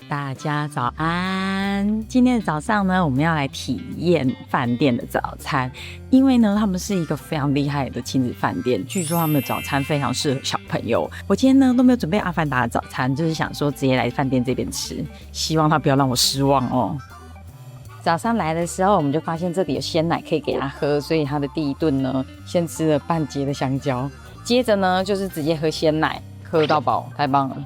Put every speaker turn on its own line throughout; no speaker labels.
大家早安！今天的早上呢，我们要来体验饭店的早餐，因为呢，他们是一个非常厉害的亲子饭店，据说他们的早餐非常适合小朋友。我今天呢都没有准备阿凡达的早餐，就是想说直接来饭店这边吃，希望他不要让我失望哦。早上来的时候，我们就发现这里有鲜奶可以给他喝，所以他的第一顿呢，先吃了半截的香蕉，接着呢就是直接喝鲜奶，喝到饱，太棒了。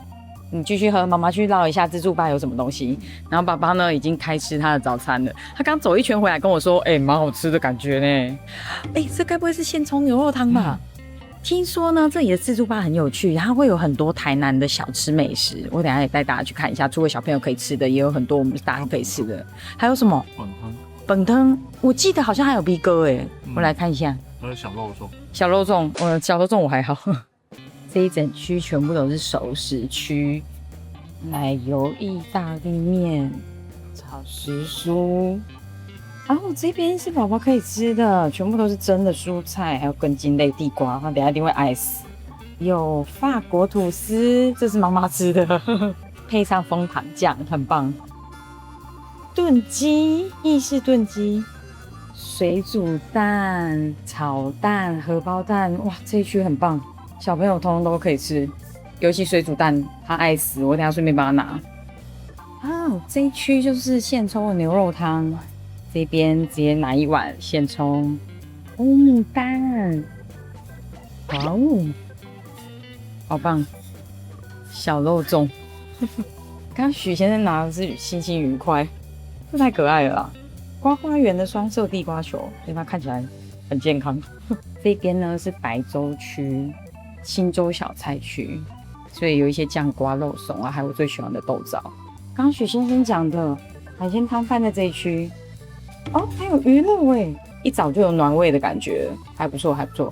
你继续喝，妈妈去绕一下自助吧有什么东西。然后爸爸呢已经开吃他的早餐了，他刚走一圈回来跟我说，蛮好吃的感觉呢。这该不会是现冲牛肉汤吧？听说呢这里的自助吧很有趣，它会有很多台南的小吃美食，我等一下也带大家去看一下。除了小朋友可以吃的，也有很多我们大人可以吃的。还有什么？本汤，我记得好像还有 B 哥我来看一下。
还有小肉粽。
小肉粽，小肉粽我还好。这一整区全部都是熟食区，奶油意大利面、炒时蔬，然后这边是宝宝可以吃的，全部都是蒸的蔬菜，还有根茎类地瓜，他等一下一定会爱死。有法国吐司，这是妈妈吃的，配上枫糖酱，很棒。炖鸡，意式炖鸡，水煮蛋、炒蛋、荷包蛋，哇，这一区很棒。小朋友通通都可以吃，尤其水煮蛋，他爱死，我等一下顺便帮他拿。这一区就是现冲的牛肉汤，这边直接拿一碗现冲欧姆蛋，哇哦，好棒！小肉粽，刚许先生拿的是心情愉快，这太可爱了啦！瓜花园的双色地瓜球，所以它看起来很健康。这边呢是白粥区。新洲小菜区，所以有一些酱瓜、肉松啊，还有我最喜欢的豆枣。刚刚许先生讲的海鲜汤饭在这一区，还有鱼露一早就有暖胃的感觉，还不错，还不错。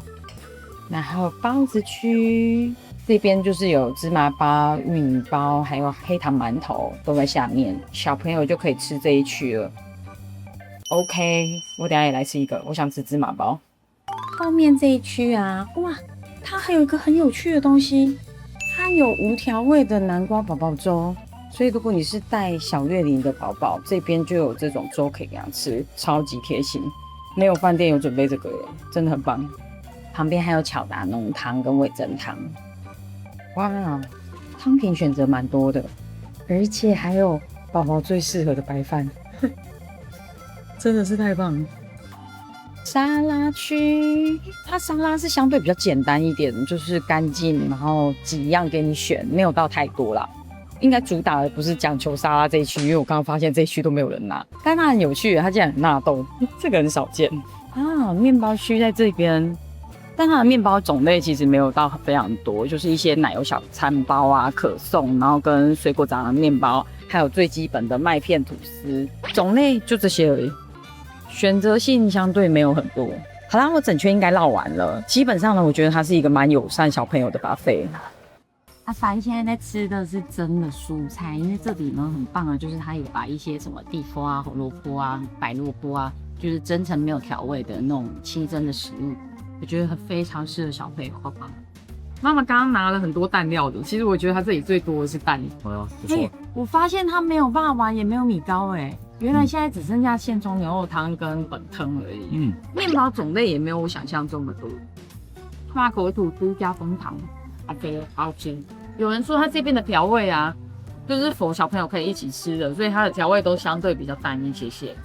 然后包子区这边就是有芝麻包、玉米包，还有黑糖馒头都在下面，小朋友就可以吃这一区了。OK， 我等一下也来吃一个，我想吃芝麻包。后面这一区啊，哇！它还有一个很有趣的东西，它有无调味的南瓜宝宝粥，所以如果你是带小月龄的宝宝，这边就有这种粥可以给他吃，超级贴心。没有饭店有准备这个耶，真的很棒。旁边还有巧达浓汤跟味噌汤，哇，汤品选择蛮多的，而且还有宝宝最适合的白饭，真的是太棒了。沙拉区，它沙拉是相对比较简单一点，就是干净，然后几样给你选，没有到太多啦。应该主打的不是讲求沙拉这一区，因为我刚刚发现这一区都没有人拿。但它很有趣，它竟然很纳豆，这个很少见啊。面包区在这边，但它的面包种类其实没有到非常多，就是一些奶油小餐包啊、可颂，然后跟水果杂粮面包，还有最基本的麦片吐司，种类就这些而已。选择性相对没有很多。好啦，我整圈应该绕完了。基本上呢，我觉得它是一个蛮友善小朋友的 buffet。阿凡现在在吃的是蒸的蔬菜，因为这里呢很棒的，就是它有把一些什么地瓜啊、红萝卜啊、白萝卜啊，就是蒸成没有调味的那种清蒸的食物，我觉得非常适合小朋友，好棒。妈妈刚刚拿了很多蛋料的，其实我觉得它这里最多的是蛋。
不错。
我发现它没有霸王，也没有米糕原来现在只剩下现冲牛肉汤跟本汤而已。面包种类也没有我想象中的多。法国吐司加枫糖，好吃。有人说它这边的调味啊，就是否小朋友可以一起吃的，所以它的调味都相对比较淡一些。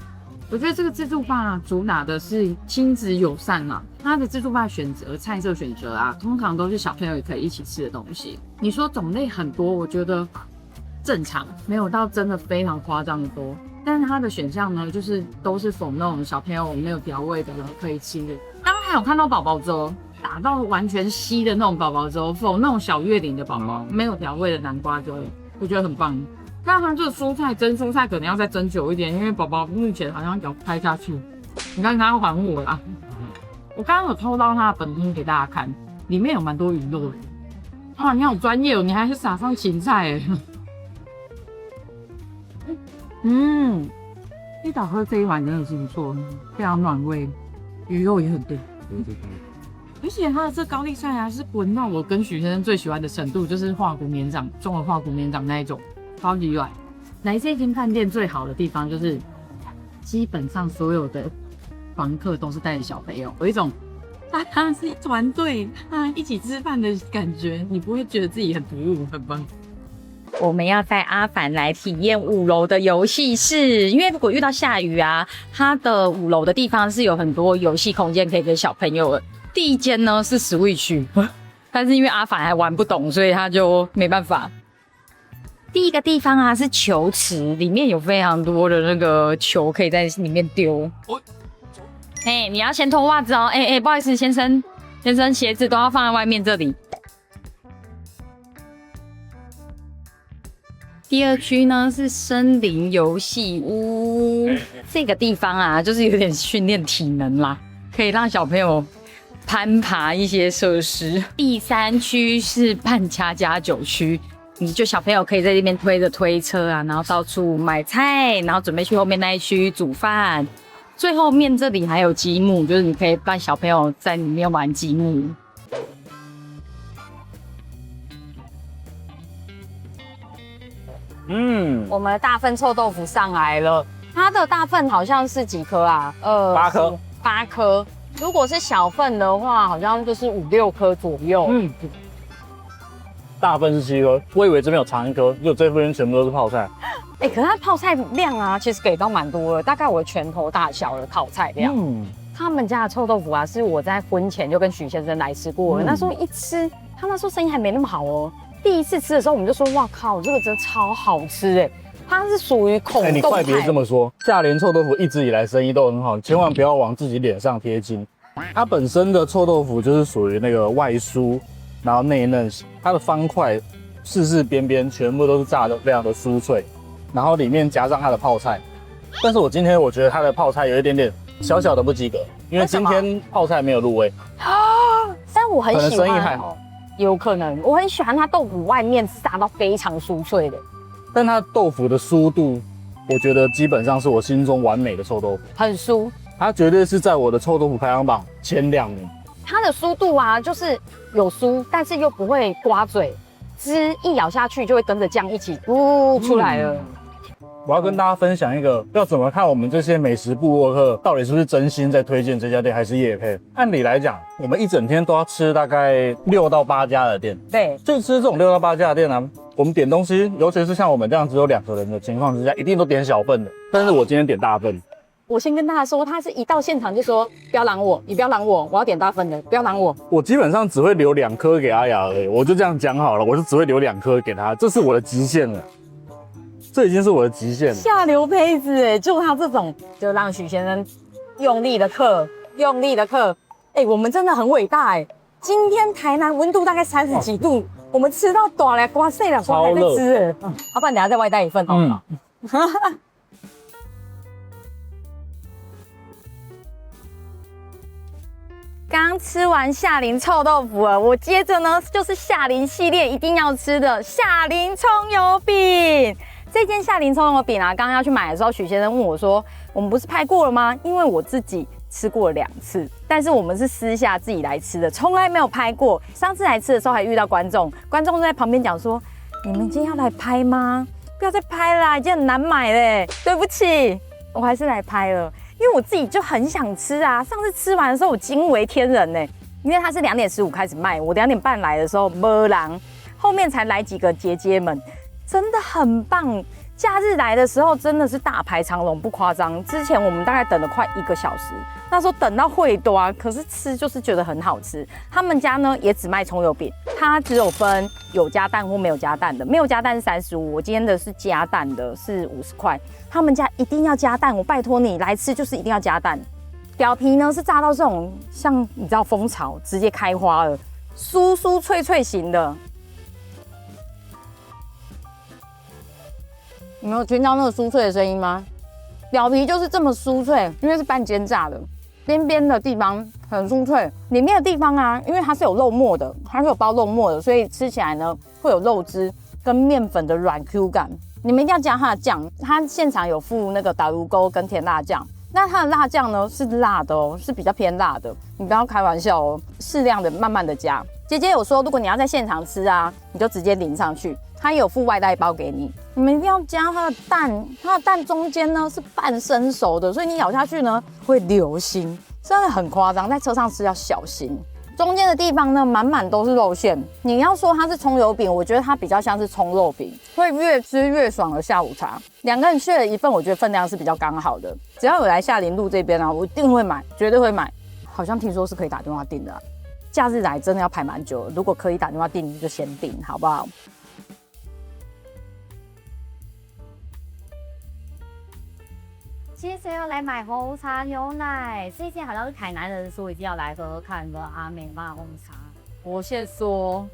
我觉得这个自助吧主打的是亲子友善嘛，它的自助吧菜色选择啊，通常都是小朋友也可以一起吃的东西。你说种类很多，我觉得正常，没有到真的非常夸张的多。但是它的选项呢，就是都是否那种小朋友没有调味的人可以吃的。刚刚还有看到宝宝粥，打到完全稀的那种宝宝粥，否那种小月龄的宝宝没有调味的南瓜粥，我觉得很棒。看它这个蔬菜蒸蔬菜可能要再蒸久一点，因为宝宝目前好像咬不开下去。你看他要还我啦。我刚刚有偷到它的本汤给大家看，里面有蛮多鱼肉的。哇，你好专业哦，你还是撒上芹菜一早喝这一碗真的是不错，非常暖胃，鱼肉也很多。而且它的这高丽菜啊，是滚到我跟许先生最喜欢的程度，就是华国绵掌，中的华国绵掌那一种，超级软。来这间饭店最好的地方就是，基本上所有的房客都是带着小朋友，有一种他们是团队一起吃饭的感觉，你不会觉得自己很突兀，很棒。我们要带阿凡来体验5楼的游戏室，因为如果遇到下雨啊，它的5楼的地方是有很多游戏空间可以给小朋友的。第一间呢是 Switch， 但是因为阿凡还玩不懂，所以他就没办法。第一个地方啊是球池，里面有非常多的那个球可以在里面丢。你要先脱袜子哦。不好意思，先生，鞋子都要放在外面这里。第二区呢是森林游戏屋，这个地方啊，就是有点训练体能啦，可以让小朋友攀爬一些设施。第3区是半家家酒区，你就小朋友可以在这边推着推车啊，然后到处买菜，然后准备去后面那一区煮饭。最后面这里还有积木，就是你可以让小朋友在里面玩积木。我们的大份臭豆腐上来了，它的大份好像是几颗啊
？8颗。
8颗。如果是小份的话，好像就是5、6颗左右。
大份是7颗，我以为这边有长1颗，结果这边全部都是泡菜。
可是它泡菜量啊，其实给到蛮多的，大概我的拳头大小的泡菜量。他们家的臭豆腐啊，是我在婚前就跟许先生来吃过了。那时候一吃，他那时候生意还没那么好哦。第一次吃的时候，我们就说哇靠，这个真的超好吃它是属于孔洞派。
你快别这么说，夏联臭豆腐一直以来生意都很好，千万不要往自己脸上贴金。它本身的臭豆腐就是属于那个外酥，然后内嫩，它的方块四四边边全部都是炸的非常的酥脆，然后里面加上它的泡菜。但是我今天我觉得它的泡菜有一点点小小的不及格，因为今天泡菜没有入味
但我很喜欢，
可能生意太好。
有可能，我很喜欢它豆腐外面是炸到非常酥脆的，
但它豆腐的酥度，我觉得基本上是我心中完美的臭豆腐，
很酥，
它绝对是在我的臭豆腐排行榜前2名。
它的酥度啊，就是有酥，但是又不会刮嘴，汁一咬下去就会跟着酱一起出来了。
我要跟大家分享一个，要怎么看我们这些美食部落客到底是不是真心在推荐这家店，还是业配？按理来讲，我们一整天都要吃大概6到8家的店。
对，
就吃这种6到8家的店呢，我们点东西，尤其是像我们这样只有2个人的情况之下，一定都点小份的。但是我今天点大份。
我先跟大家说，他是一到现场就说不要拦我，你不要拦我，我要点大份的，不要拦我。
我基本上只会留2颗给阿雅而已，我就这样讲好了，我就只会留2颗给他，这是我的极限了。这已经是我的极限了。
下流胚子就他这种，就让许先生用力的嗑，用力的嗑。我们真的很伟大今天台南温度大概30几度，我们吃到大了瓜碎了瓜还在吃要不然等下再外带一份好不好？刚吃完夏林臭豆腐了，我接着呢就是夏林系列一定要吃的夏林葱油饼。这间夏林葱油饼啊，刚刚要去买的时候，许先生问我说：“我们不是拍过了吗？”因为我自己吃过2次，但是我们是私下自己来吃的，从来没有拍过。上次来吃的时候还遇到观众就在旁边讲说：“你们今天要来拍吗？不要再拍啦，已经很难买嘞。”对不起，我还是来拍了，因为我自己就很想吃啊。上次吃完的时候，我惊为天人呢，因为它是2点15开始卖，我2点半来的时候没人，后面才来几个姐姐们。真的很棒，假日来的时候真的是大排长龙，不夸张。之前我们大概等了快1个小时，那时候等到会多，可是吃就是觉得很好吃。他们家呢也只卖葱油饼，它只有分有加蛋或没有加蛋的，没有加蛋是35，我今天的是加蛋的，是50块。他们家一定要加蛋，我拜托你来吃就是一定要加蛋。表皮呢是炸到这种像你知道蜂巢直接开花了，酥酥脆脆型的。你没有听到那个酥脆的声音吗？表皮就是这么酥脆，因为是半煎炸的，边边的地方很酥脆，里面的地方啊，因为它是有肉末的，它是有包肉末的，所以吃起来呢会有肉汁跟面粉的软 Q 感。你们一定要加它的酱，它现场有附那个打卤沟跟甜辣酱，那它的辣酱呢是辣的哦，是比较偏辣的，你不要开玩笑哦，适量的慢慢的加。姐姐有说，如果你要在现场吃啊，你就直接淋上去，它也有附外带包给你。你们一定要加它的蛋，它的蛋中间呢是半生熟的，所以你咬下去呢会流心，真的很夸张，在车上吃要小心。中间的地方呢，满满都是肉馅。你要说它是葱油饼，我觉得它比较像是葱肉饼，会越吃越爽的下午茶。2个人去了一份，我觉得分量是比较刚好的。只要有来下林路这边啊，我一定会买，绝对会买。好像听说是可以打电话订的啊，假日来真的要排蛮久的。如果可以打电话订，就先订，好不好？
接着要来买红茶牛奶，这件好像是台南人说一定要来喝喝看的阿美妈红茶。
我先说，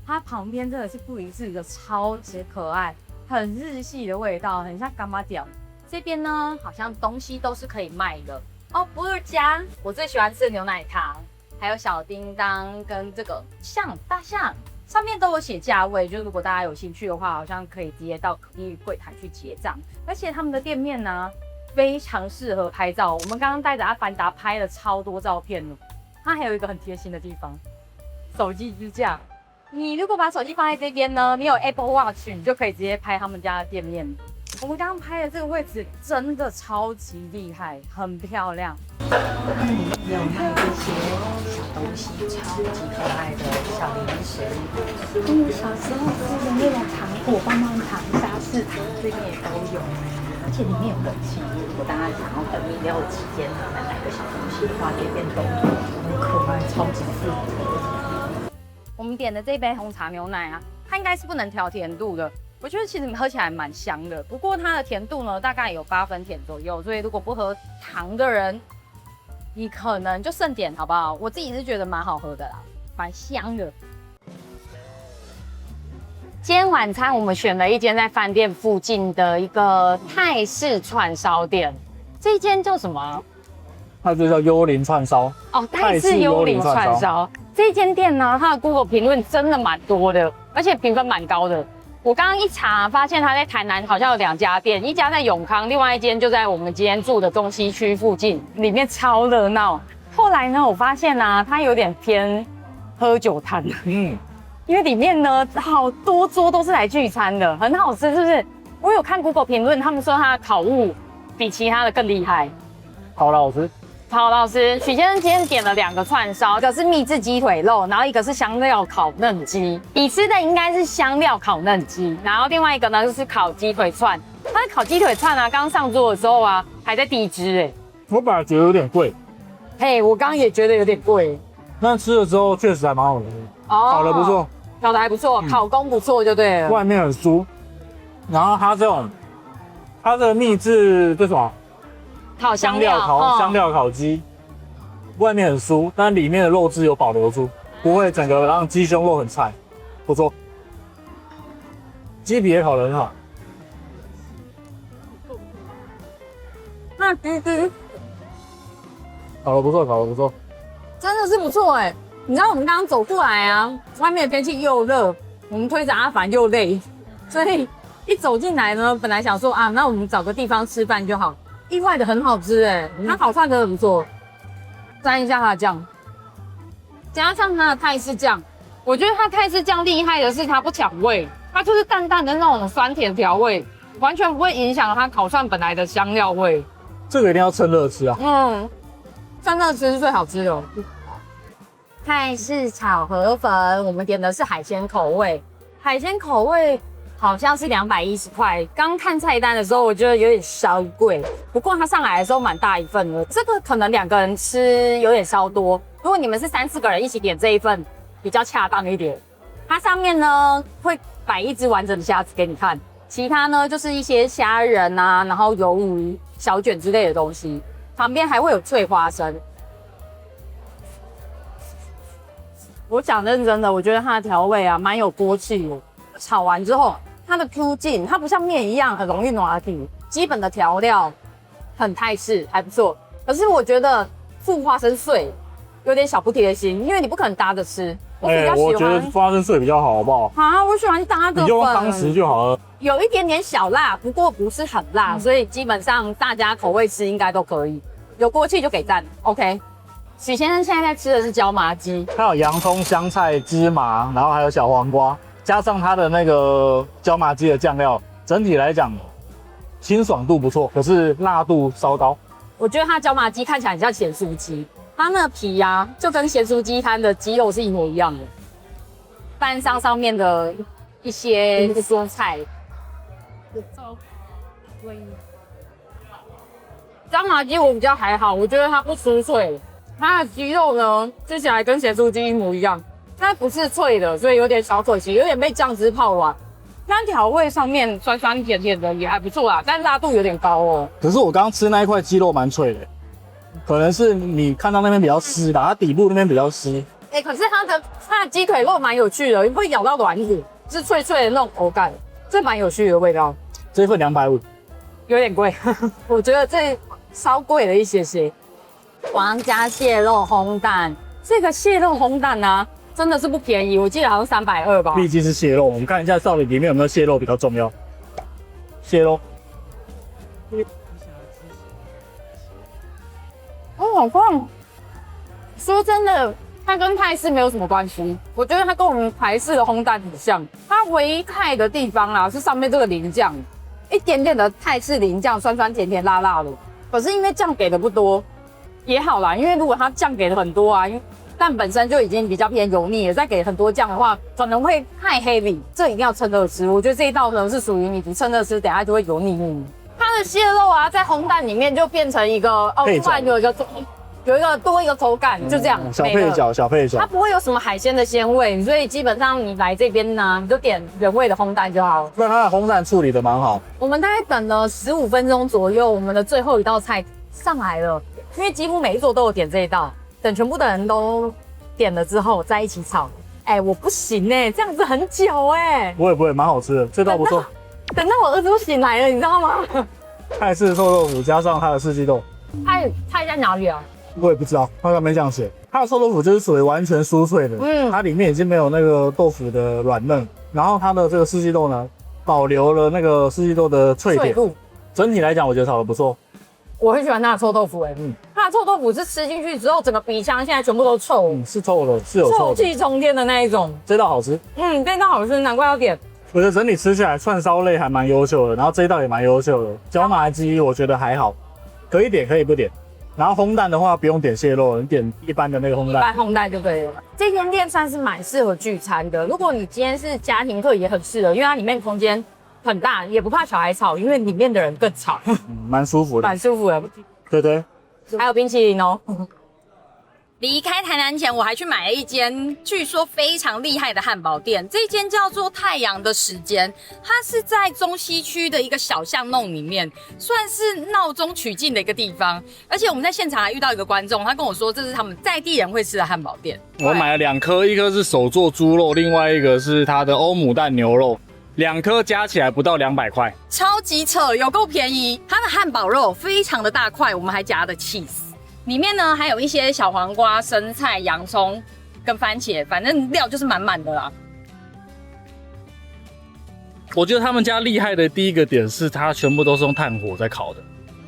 它旁边真的是不一致的，超级可爱，很日系的味道，很像干妈店。这边呢，好像东西都是可以卖的哦。不二家，我最喜欢吃的牛奶糖，还有小叮当跟这个大象，上面都有写价位，就是如果大家有兴趣的话，好像可以直接到柜台去结账。而且他们的店面呢，非常适合拍照。我们刚刚带着阿凡达拍了超多照片了。它还有一个很贴心的地方，手机支架。你如果把手机放在这边呢，你有 Apple Watch， 你就可以直接拍他们家的店面。我们刚刚拍的这个位置真的超级厉害，很漂亮。有卖这些小东西，超级可爱的小零食，跟我小时候吃的那种糖果、棒棒糖、沙士糖，这边也都有。而且里面有冷气，如果大家想要等饮料的期间呢，买个小东西的话，这边都有，很可爱，超级适合。我们点的这杯红茶牛奶啊，它应该是不能调甜度的。我觉得其实喝起来蛮香的，不过它的甜度呢，大概有8分甜左右，所以如果不喝糖的人，你可能就慎点好不好？我自己是觉得蛮好喝的啦，蛮香的。今天晚餐我们选了一间在饭店附近的一个泰式串烧店，这一间叫什么啊？
它就叫幽灵串烧
哦，泰式幽灵串烧。这一间店呢，它的 Google 评论真的蛮多的，而且评分蛮高的。我刚刚一查，发现它在台南好像有2家店，一家在永康，另外一间就在我们今天住的中西区附近，里面超热闹。后来呢，我发现啊，它有点偏喝酒摊，因为里面呢好多桌都是来聚餐的，很好吃，是不是？我有看 Google 评论，他们说它的烤物比其他的更厉害。
好老师，
好老师，许先生今天点了2个串烧，一个是秘制鸡腿肉，然后一个是香料烤嫩鸡。你吃的应该是香料烤嫩鸡，然后另外一个呢就是烤鸡腿串。它的烤鸡腿串啊，刚上桌的时候啊还在递汁哎，
我本来觉得有点贵，
嘿，我刚刚也觉得有点贵，
但吃了之后确实还蛮好的，烤得不错，
烤得还不错，烤工不错就对了。
外面很酥，然后它这个秘制这什么？
烤香料
香料烤鸡，外面很酥，但里面的肉质有保留住，不会整个让鸡胸肉很柴，不错。鸡皮也烤得很好。
那
烤得不错，烤得不错，
真的是不错哎。你知道我们刚刚走过来啊，外面的天气又热，我们推着阿凡又累，所以一走进来呢，本来想说啊，那我们找个地方吃饭就好。意外的很好吃哎，它烤串真的不错，沾一下它的酱，加上它的泰式酱，我觉得它泰式酱厉害的是它不抢味，它就是淡淡的那种酸甜调味，完全不会影响它烤串本来的香料味。
这个一定要趁热吃啊！
趁热吃是最好吃的。泰式炒河粉，我们点的是海鲜口味，海鲜口味好像是210块。刚看菜单的时候，我觉得有点稍贵，不过它上来的时候蛮大一份的，这个可能2个人吃有点稍多。如果你们是3、4个人一起点这一份，比较恰当一点。它上面呢会摆一只完整的虾子给你看，其他呢就是一些虾仁啊，然后鱿鱼、小卷之类的东西，旁边还会有脆花生。我讲认真的，我觉得它的调味啊蛮有锅气的。炒完之后，它的 Q 劲，它不像面一样很容易软底。基本的调料很泰式，还不错。可是我觉得附花生碎有点小不贴心，因为你不可能搭着吃。我比较喜
我觉得
欢
花生碎比较好，好不好？
啊，我喜欢搭的
你就用汤匙就好了。
有一点点小辣，不过不是很辣，所以基本上大家口味吃应该都可以。有锅气就给赞 ，OK。许先生现在在吃的是椒麻鸡，
它有洋葱、香菜、芝麻，然后还有小黄瓜，加上它的那个椒麻鸡的酱料，整体来讲清爽度不错，可是辣度稍高。
我觉得它椒麻鸡看起来很像咸酥鸡，它那个皮呀、就跟咸酥鸡摊的鸡肉是一模一样的，拌上面的一些蔬菜。椒麻鸡我比较还好，我觉得它不酥脆，它的鸡肉呢吃起来跟咸酥鸡一模一样，它不是脆的，所以有点小可惜，有点被酱汁泡软。它调味上面酸酸甜甜的也还不错啦，但辣度有点高哦。
可是我刚刚吃那一块鸡肉蛮脆的，可能是你看到那边比较湿吧，它底部那边比较湿。
可是它的鸡腿肉蛮有趣的，会咬到软骨，是脆脆的那种口感，这蛮有趣的味道。
这份250，
有点贵，我觉得这稍贵了一些些。皇家蟹肉烘蛋，这个蟹肉烘蛋啊，真的是不便宜，我记得好像320吧。
毕竟是蟹肉，我们看一下到底里面有没有蟹肉比较重要。蟹肉，
哦，好棒！说真的，它跟泰式没有什么关系，我觉得它跟我们台式的烘蛋很像。它唯一泰的地方啦，是上面这个淋酱，一点点的泰式淋酱，酸酸甜甜辣辣的。可是因为酱给的不多，也好啦，因为如果它酱给的很多啊，因为蛋本身就已经比较偏油腻了，再给很多酱的话，可能会太 heavy， 这一定要趁热吃。我觉得这一道呢是属于你不趁热吃，等一下就会油腻腻。它的蟹肉啊，在烘蛋里面就变成一个哦，突然有一个多一个口感，就这样。
小配角，小配角。
它不会有什么海鲜的鲜味，所以基本上你来这边呢，你就点原味的烘蛋就好了。
那它的烘蛋处理的蛮好。
我们大概等了15分钟左右，我们的最后一道菜上来了，因为几乎每一桌都有点这一道。等全部的人都点了之后，再一起炒。我不行这样子很久
不会，蛮好吃的，这道不错。
等到我儿子都醒来了，你知道吗？
泰式臭豆腐加上它的四季豆，
菜在哪里啊？
我也不知道，它上面这样写。它的臭豆腐就是属于完全酥脆的，它里面已经没有那个豆腐的软嫩，然后它的这个四季豆呢，保留了那个四季豆的脆点。整体来讲，我觉得炒得不错。
我很喜欢它的臭豆腐它的臭豆腐是吃进去之后，整个鼻腔现在全部都臭，
是臭的，是有臭
臭气冲天的那一种。
这道好吃，
这道好吃，难怪要点。
我觉得整体吃下来，串烧类还蛮优秀的，然后这一道也蛮优秀的。椒麻鸡我觉得还好，可以点可以不点。然后烘蛋的话不用点蟹肉，你点一般的那个烘蛋，
一般烘蛋就可以了。这间店算是蛮适合聚餐的，如果你今天是家庭客也很适合，因为它里面空间很大，也不怕小孩吵，因为里面的人更吵，
蛮舒服的，
蛮舒服的。
对，
还有冰淇淋哦。离开台南前，我还去买了一间据说非常厉害的汉堡店，这间叫做太阳的时间，它是在中西区的一个小巷弄里面，算是闹中取静的一个地方。而且我们在现场还遇到一个观众，他跟我说这是他们在地人会吃的汉堡店。
我买了2颗，一颗是手做猪肉，另外一个是它的欧姆蛋牛肉，2颗加起来不到200块，
超级扯，有够便宜。它的汉堡肉非常的大块，我们还加了 cheese。里面呢还有一些小黄瓜、生菜、洋葱跟番茄，反正料就是满满的啦。
我觉得他们家厉害的第一个点是它全部都是用炭火在烤的，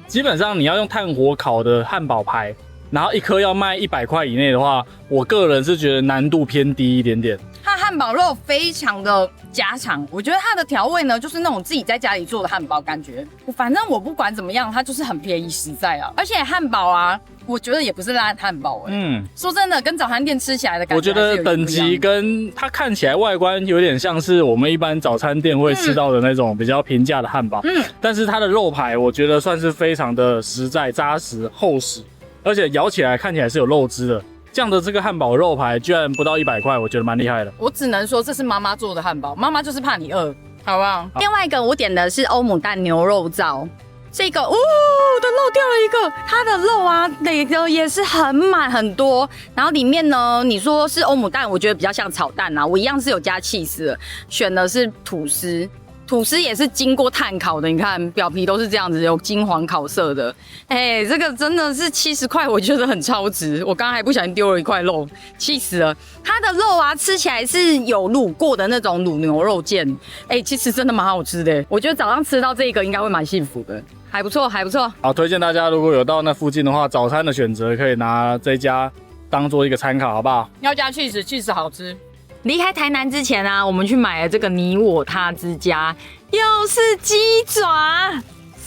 基本上你要用炭火烤的汉堡排，然后一颗要卖100块以内的话，我个人是觉得难度偏低一点点。
它汉堡肉非常的家常，我觉得它的调味呢，就是那种自己在家里做的汉堡感觉。反正我不管怎么样，它就是很便宜实在啊。而且汉堡啊，我觉得也不是烂汉堡说真的，跟早餐店吃起来的感觉，
我觉得等级跟它看起来外观有点像是我们一般早餐店会吃到的那种比较平价的汉堡。但是它的肉排我觉得算是非常的实在、扎实、厚实，而且咬起来看起来是有肉汁的。这样的这个汉堡肉排居然不到100块，我觉得蛮厉害的。
我只能说这是妈妈做的汉堡，妈妈就是怕你饿，好不好？另外一个我点的是欧姆蛋牛肉燥，这个我的漏掉了一个，它的肉啊那个也是很满很多，然后里面呢你说是欧姆蛋，我觉得比较像炒蛋啊，我一样是有加起司的，选的是吐司。吐司也是经过炭烤的，你看表皮都是这样子，有金黄烤色的。哎，这个真的是70块，我觉得很超值。我刚刚还不小心丢了一块肉，气死了。它的肉啊，吃起来是有卤过的那种卤牛肉腱，哎，其实真的蛮好吃的。我觉得早上吃到这个应该会蛮幸福的，还不错，还不错。
好，推荐大家如果有到那附近的话，早餐的选择可以拿这家当做一个参考，好不好？
要加cheese好吃。离开台南之前啊，我们去买了这个你我他之家，又是鸡爪，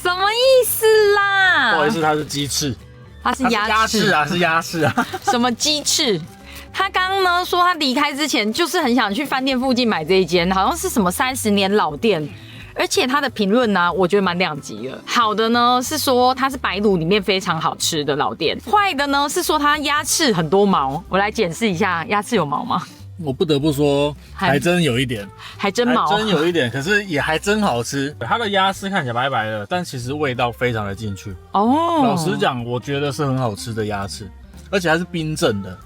什么意思啦？
不好意思，它是鸡翅，
它是鸭翅
啊，是鸭翅啊。
什么鸡翅？他刚刚呢说他离开之前就是很想去饭店附近买这一间，好像是什么30年老店。而且他的评论呢，我觉得蛮两极的。好的呢是说它是白卤里面非常好吃的老店，坏的呢是说它鸭翅很多毛。我来检视一下，鸭翅有毛吗？
我不得不说，还真有一点，
还真毛，
还真有一点，可是也还真好吃。它的鸭翅看起来白白的，但其实味道非常的进去。
哦，
老实讲，我觉得是很好吃的鸭翅，而且还是冰镇的。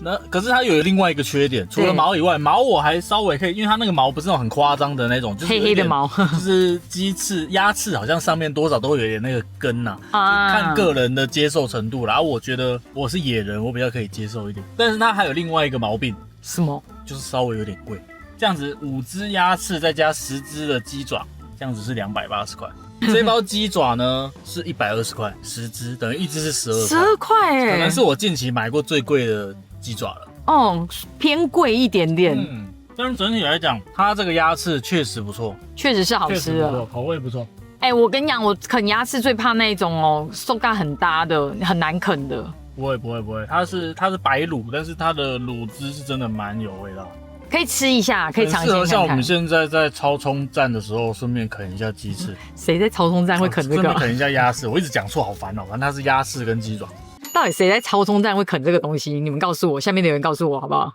那可是它有另外一个缺点，除了毛以外，毛我还稍微可以，因为它那个毛不是那种很夸张的那种，就是
黑黑的毛，
就是鸡翅、鸭翅好像上面多少都会有一点那个根呐，看个人的接受程度啦。然后我觉得我是野人，我比较可以接受一点，但是它还有另外一个毛病，
什么？
就是稍微有点贵。这样子5只鸭翅再加10只的鸡爪，这样子是280块。这包鸡爪呢是120块，10只等于一只是12
块哎，
可能是我近期买过最贵的鸡爪了。
哦，偏贵一点点。
但是整体来讲，它这个鸭翅确实不错，
确实是好吃的，
口味不错。
哎，我跟你讲，我啃鸭翅最怕那种哦，手感很搭的，很难啃的。
不会，它是白卤，但是它的卤汁是真的蛮有味道。
可以吃一下，可以尝鲜看看。
像我们现在在超充站的时候，顺便啃一下鸡翅。
谁在超充站会啃这个？
顺便啃一下鸭翅，我一直讲错，好烦哦。反正它是鸭翅跟鸡爪。
到底谁在超充站会啃这个东西？你们告诉我，下面留言告诉我好不好？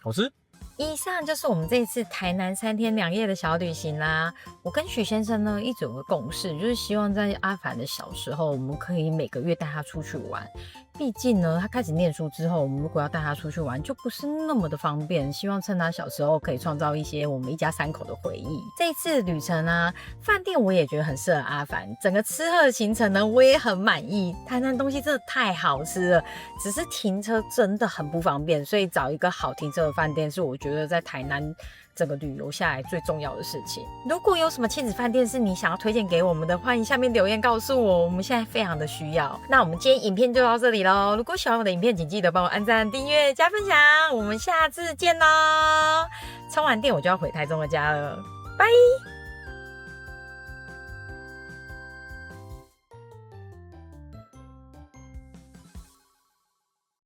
好吃。
以上就是我们这一次台南3天2夜的小旅行啦。我跟许先生呢一直有个共识，就是希望在阿凡的小时候，我们可以每个月带他出去玩。毕竟呢，他开始念书之后，我们如果要带他出去玩，就不是那么的方便。希望趁他小时候可以创造一些我们一家3口的回忆。这一次旅程啊，饭店我也觉得很适合阿凡，整个吃喝的行程呢，我也很满意。台南东西真的太好吃了，只是停车真的很不方便，所以找一个好停车的饭店是我觉得在台南整个旅游下来最重要的事情。如果有什么亲子饭店是你想要推荐给我们的，欢迎下面留言告诉我，我们现在非常的需要。那我们今天影片就到这里咯，如果喜欢我的影片，请记得帮我按赞、订阅、加分享，我们下次见咯。充完电我就要回台中的家了，拜。